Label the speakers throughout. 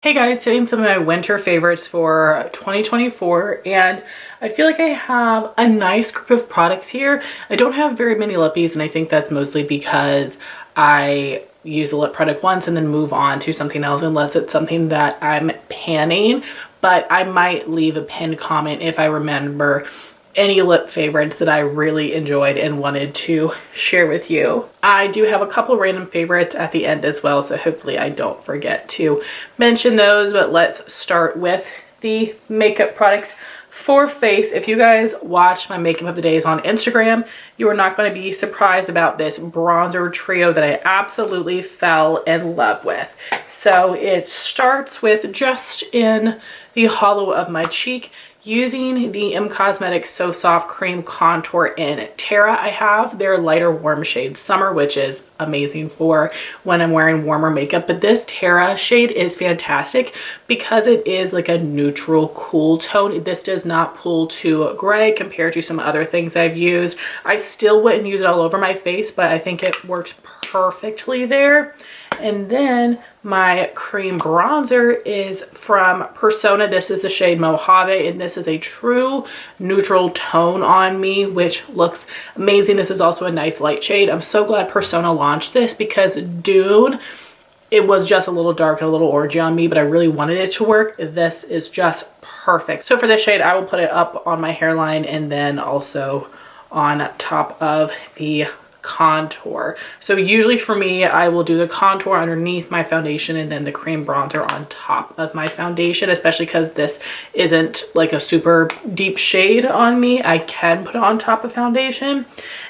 Speaker 1: Hey guys, today I'm filming my winter favorites for 2024 and I feel like I have a nice group of products here. I don't have very many lippies and I think that's mostly because I use a lip product once and then move on to something else unless it's something that I'm panning, but I might leave a pinned comment if I remember any lip favorites that I really enjoyed and wanted to share with you. I do have a couple random favorites at the end as well, so hopefully I don't forget to mention those, but let's start with the makeup products for face. If you guys watch my makeup of the days on Instagram, you are not going to be surprised about this bronzer trio that I absolutely fell in love with. So it starts with just in the hollow of my cheek, using the Cosmetics So Soft Cream Contour in Terra. I have their lighter warm shade Summer, which is amazing for when I'm wearing warmer makeup, but this Terra shade is fantastic because it is like a neutral cool tone. This does not pull to gray compared to some other things I've used. I still wouldn't use it all over my face, but I think it works perfectly there. And then my cream bronzer is from Persona. This is the shade Mojave, and this is a true neutral tone on me, which looks amazing. This is also a nice light shade. I'm so glad Persona launched this because Dune, it was just a little dark and a little orangey on me, but I really wanted it to work. This is just perfect. So for this shade, I will put it up on my hairline and then also on top of the contour. So usually for me, I will do the contour underneath my foundation and then the cream bronzer on top of my foundation, especially because this isn't like a super deep shade on me. I can put it on top of foundation.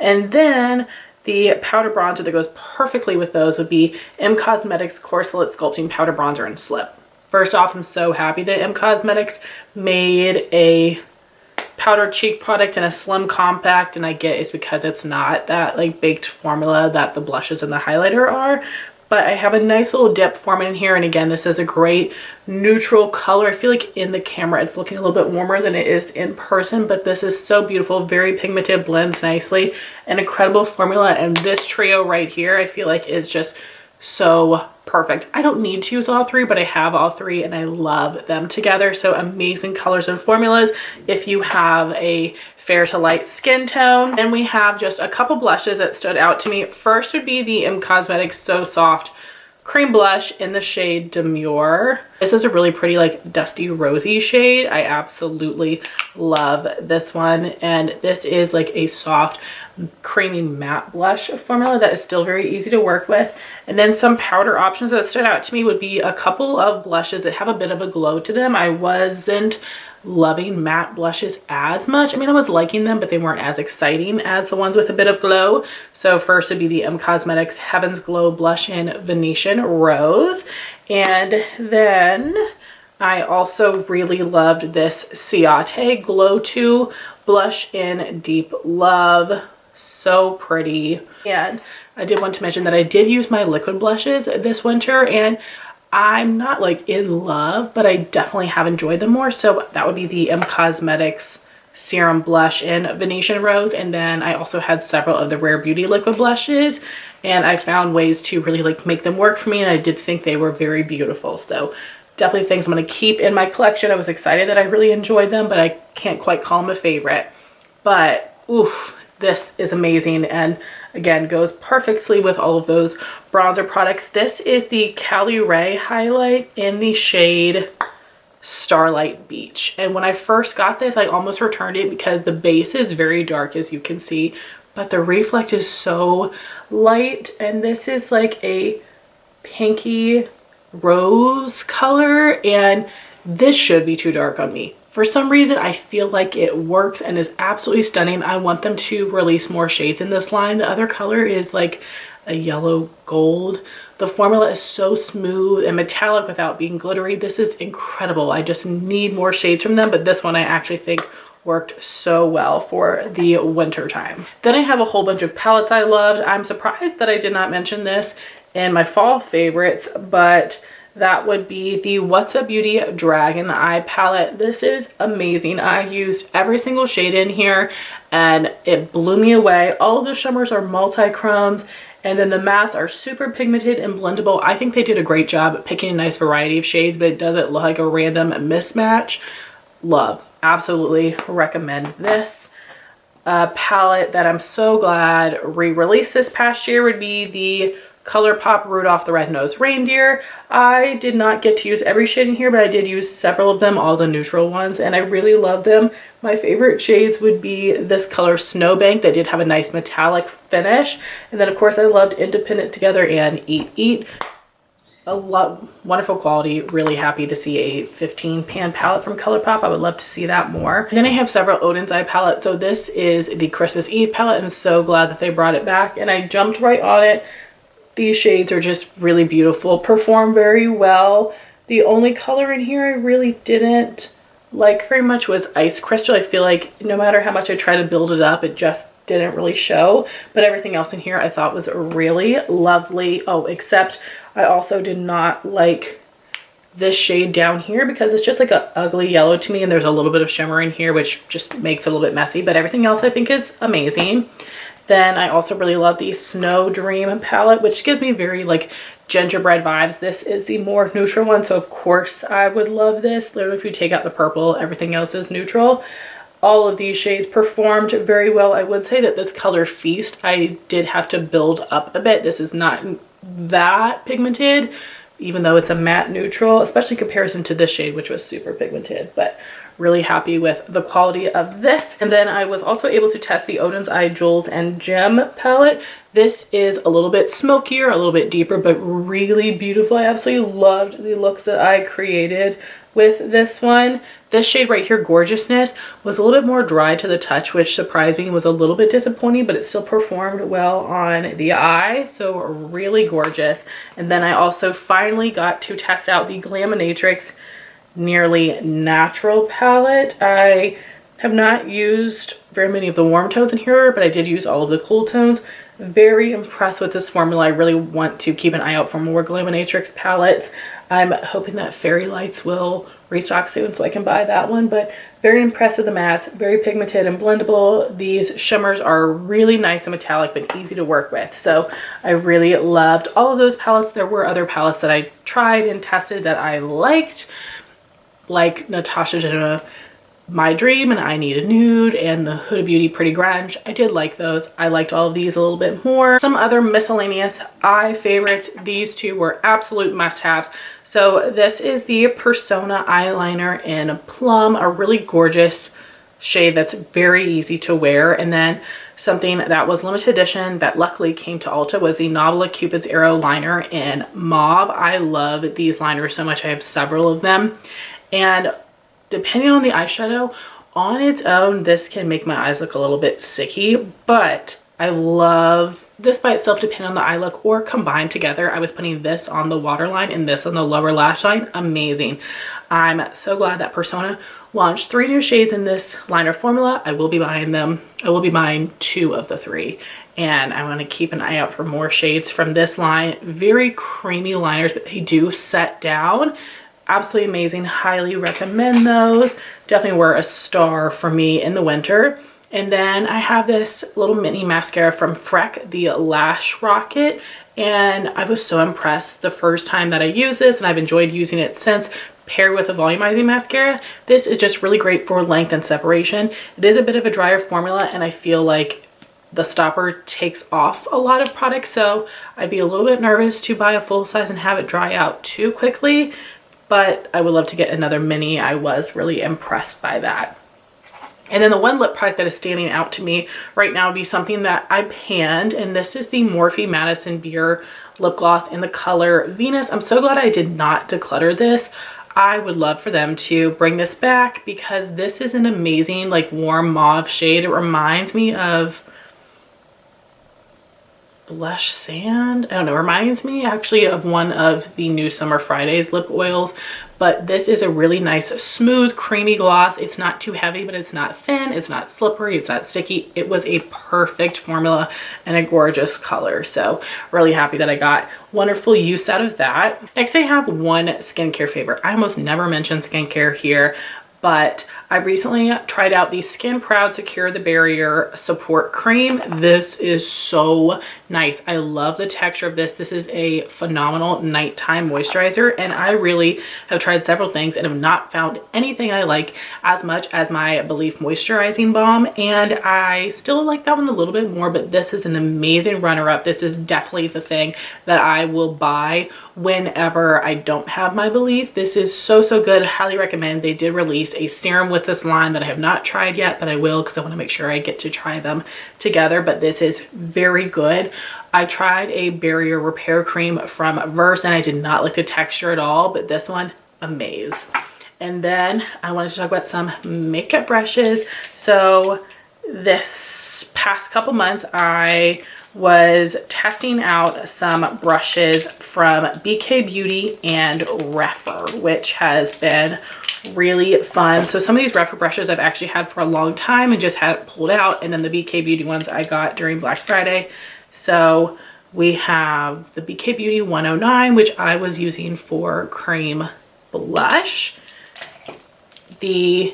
Speaker 1: And then the powder bronzer that goes perfectly with those would be Cosmetics Corselet Sculpting Powder Bronzer and Slip. First off, I'm so happy that Cosmetics made a powder cheek product in a slim compact, and I get it's because it's not that like baked formula that the blushes and the highlighter are, but I have a nice little dip forming in here. And again, this is a great neutral color. I feel like in the camera it's looking a little bit warmer than it is in person, but this is so beautiful, very pigmented, blends nicely, an incredible formula. And this trio right here I feel like is just so perfect. I don't need to use all three, but I have all three and I love them together. So amazing colors and formulas if you have a fair to light skin tone. And we have just a couple blushes that stood out to me. First would be the Cosmetics So Soft Cream Blush in the shade Demure. This is a really pretty like dusty rosy shade. I absolutely love this one, and this is like a soft creamy matte blush formula that is still very easy to work with. And then some powder options that stood out to me would be a couple of blushes that have a bit of a glow to them. I wasn't loving matte blushes as much. I mean, I was liking them, but they weren't as exciting as the ones with a bit of glow. So first would be the Cosmetics Heaven's Glow Blush in Venetian Rose. And then I also really loved this Ciate Glow 2 blush in Deep Love. So pretty. And I did want to mention that I did use my liquid blushes this winter, and I'm not like in love, but I definitely have enjoyed them more. So that would be the Cosmetics Serum Blush in Venetian Rose. And then I also had several of the Rare Beauty liquid blushes, and I found ways to really like make them work for me, and I did think they were very beautiful. So definitely things I'm going to keep in my collection. I was excited that I really enjoyed them, but I can't quite call them a favorite. But oof, this is amazing, and again goes perfectly with all of those bronzer products. This is the Cali Ray highlight in the shade Starlight Beach, and when I first got this I almost returned it because the base is very dark, as you can see, but the reflect is so light. And this is like a pinky rose color, and this should be too dark on me. For some reason, I feel like it works and is absolutely stunning. I want them to release more shades in this line. The other color is like a yellow gold. The formula is so smooth and metallic without being glittery. This is incredible. I just need more shades from them, but this one I actually think worked so well for the winter time. Then I have a whole bunch of palettes I loved. I'm surprised that I did not mention this in my fall favorites, but that would be the What's Up Beauty Dragon Eye palette. This is amazing. I used every single shade in here and it blew me away. All of the shimmers are multi-chromes And then the mattes are super pigmented and blendable. I think they did a great job at picking a nice variety of shades, but it doesn't look like a random mismatch. Love, absolutely recommend this. Palette that I'm so glad re-released this past year would be the ColourPop Rudolph the Red-Nosed Reindeer. I did not get to use every shade in here, but I did use several of them, all the neutral ones, and I really love them. My favorite shades would be this color Snowbank that did have a nice metallic finish. And then of course I loved Independent Together and Eat Eat. A lot, wonderful quality. Really happy to see a 15 pan palette from ColourPop. I would love to see that more. And then I have several Odin's Eye palettes. So this is the Christmas Eve palette. I'm so glad that they brought it back and I jumped right on it. These shades are just really beautiful, perform very well. The only color in here I really didn't like very much was Ice Crystal. I feel like no matter how much I try to build it up, it just didn't really show. But everything else in here I thought was really lovely. Oh, except I also did not like this shade down here because it's just like an ugly yellow to me, and there's a little bit of shimmer in here which just makes it a little bit messy, but everything else I think is amazing. Then I also really love the Snow Dream palette, which gives me very like gingerbread vibes. This is the more neutral one, so of course I would love this. Literally, if you take out the purple, everything else is neutral. All of these shades performed very well. I would say that this color Feast, I did have to build up a bit. This is not that pigmented, even though it's a matte neutral, especially in comparison to this shade, which was super pigmented, but really happy with the quality of this. And then I was also able to test the Odin's Eye Jules and Gem palette. This is a little bit smokier, a little bit deeper, but really beautiful. I absolutely loved the looks that I created with this one. This shade right here, Gorgeousness, was a little bit more dry to the touch, which surprised me and was a little bit disappointing, but it still performed well on the eye. So really gorgeous. And then I also finally got to test out the Glaminatrix Nearly Natural palette. I have not used very many of the warm tones in here, but I did use all of the cool tones. Very impressed with this formula. I really want to keep an eye out for more Glaminatrix palettes. I'm hoping that Fairy Lights will restock soon so I can buy that one, but very impressed with the mattes, very pigmented and blendable. These shimmers are really nice and metallic but easy to work with. So I really loved all of those palettes. There were other palettes that I tried and tested that I liked, like Natasha Denona My Dream and I Need a Nude and the Huda Beauty Pretty Grunge. I did like those. I liked all of these a little bit more. Some other miscellaneous eye favorites. These two were absolute must-haves. So this is the Persona eyeliner in Plum, a really gorgeous shade that's very easy to wear. And then something that was limited edition that luckily came to Ulta was the Novella Cupid's Arrow liner in Mauve. I love these liners so much. I have several of them. And depending on the eyeshadow, on its own, this can make my eyes look a little bit sicky, but I love this by itself, depending on the eye look, or combined together. I was putting this on the waterline and this on the lower lash line. Amazing. I'm so glad that Persona launched 3 new shades in this liner formula. I will be buying them. I will be buying 2 of the 3. And I want to keep an eye out for more shades from this line. Very creamy liners, but they do set down. Absolutely amazing. Highly recommend those. Definitely were a star for me in the winter. And then I have this little mini mascara from Freck, the Lash Rocket. And I was so impressed the first time that I used this, and I've enjoyed using it since, paired with a volumizing mascara. This is just really great for length and separation. It is a bit of a drier formula, and I feel like the stopper takes off a lot of product, so I'd be a little bit nervous to buy a full size and have it dry out too quickly. But I would love to get another mini. I was really impressed by that. And then the one lip product that is standing out to me right now would be something that I panned, and this is the Morphe Madison Beer lip gloss in the color Venus. I'm so glad I did not declutter this. I would love for them to bring this back because this is an amazing like warm mauve shade. It reminds me of Blush Sand. I don't know, reminds me actually of one of the new Summer Fridays lip oils, but this is a really nice smooth creamy gloss. It's not too heavy, but it's not thin, it's not slippery, it's not sticky. It was a perfect formula and a gorgeous color, so really happy that I got wonderful use out of that. Next I have one skincare favorite. I almost never mention skincare here, but I recently tried out the Skin Proud Secure the Barrier Support Cream. This is so nice. I love the texture of this. This is a phenomenal nighttime moisturizer, and I really have tried several things and have not found anything I like as much as my Belief Moisturizing Balm, and I still like that one a little bit more, but this is an amazing runner-up. This is definitely the thing that I will buy whenever I don't have my Belief. This is so good. Highly recommend. They did release a serum with this line that I have not tried yet, but I will because I want to make sure I get to try them together. But this is very good. I tried a barrier repair cream from Verse and I did not like the texture at all, but this one, amaze. And then I wanted to talk about some makeup brushes. So this past couple months I was testing out some brushes from BK Beauty and Refer, which has been really fun. So some of these Refer brushes I've actually had for a long time and just had it pulled out, and then the BK Beauty ones I got during Black Friday. So we have the BK Beauty 109, which I was using for cream blush, the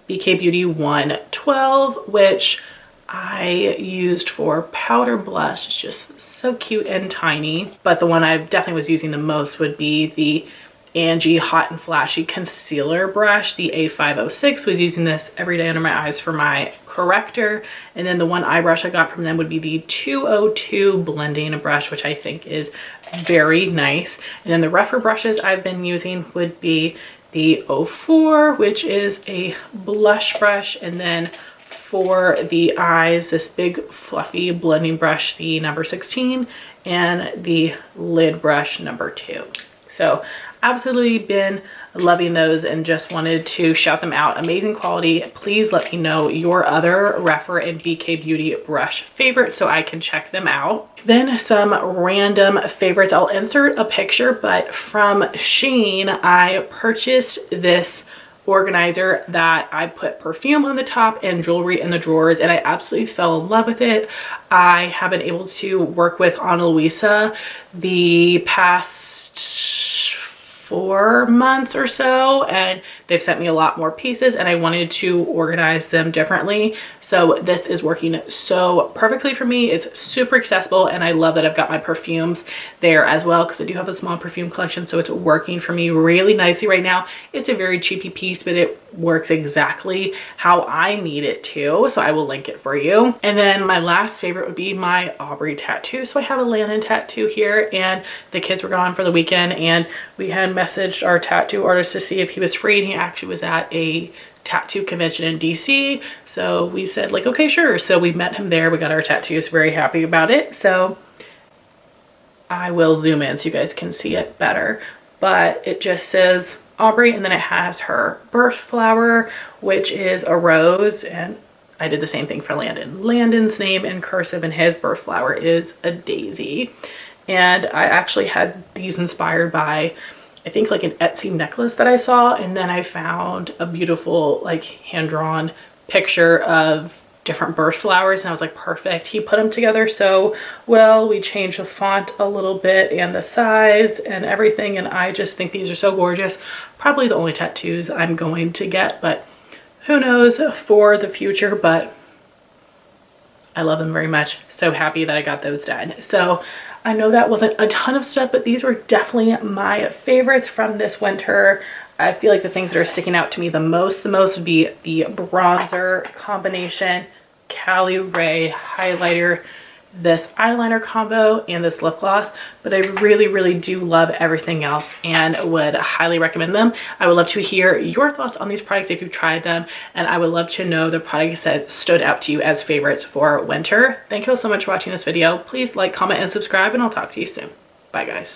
Speaker 1: BK Beauty 112, which I used for powder blush. It's just so cute and tiny. But the one I definitely was using the most would be the Angie Hot and Flashy Concealer Brush. The A506, was using this every day under my eyes for my corrector. And then the one eye brush I got from them would be the 202 Blending Brush, which I think is very nice. And then the Refer brushes I've been using would be the 04, which is a blush brush, and then for the eyes, this big fluffy blending brush, the number 16, and the lid brush number 2. So absolutely been loving those and just wanted to shout them out. Amazing quality. Please let me know your other Refer and BK Beauty brush favorites so I can check them out. Then some random favorites. I'll insert a picture, but from Shien, I purchased this organizer that I put perfume on the top and jewelry in the drawers, and I absolutely fell in love with it. I have been able to work with Ana Luisa the past 4 months or so, and they've sent me a lot more pieces, and I wanted to organize them differently. So this is working so perfectly for me. It's super accessible, and I love that I've got my perfumes there as well because I do have a small perfume collection, so it's working for me really nicely right now. It's a very cheapy piece, but it works exactly how I need it to, so I will link it for you. And then my last favorite would be my Aubrey tattoo. So I have a Landon tattoo here, and the kids were gone for the weekend, and we had messaged our tattoo artist to see if he was free, and he actually was at a tattoo convention in DC. So we said like, okay, sure. So we met him there. We got our tattoos, very happy about it. So I will zoom in so you guys can see it better, but it just says Aubrey, and then it has her birth flower, which is a rose, and I did the same thing for Landon. Landon's name in cursive and his birth flower is a daisy. And I actually had these inspired by, I think, like an Etsy necklace that I saw, and then I found a beautiful like hand-drawn picture of different birth flowers, and I was like, perfect. He put them together so well. We changed the font a little bit and the size and everything, and I just think these are so gorgeous. Probably the only tattoos I'm going to get, but who knows for the future, but I love them very much. So happy that I got those done. So I know that wasn't a ton of stuff, but these were definitely my favorites from this winter. I feel like the things that are sticking out to me the most would be the bronzer combination, Cali Ray highlighter, this eyeliner combo, and this lip gloss. But I really do love everything else and would highly recommend them. I would love to hear your thoughts on these products if you've tried them, and I would love to know the products that stood out to you as favorites for winter. Thank you all so much for watching this video. Please like, comment, and subscribe, and I'll talk to you soon. Bye guys.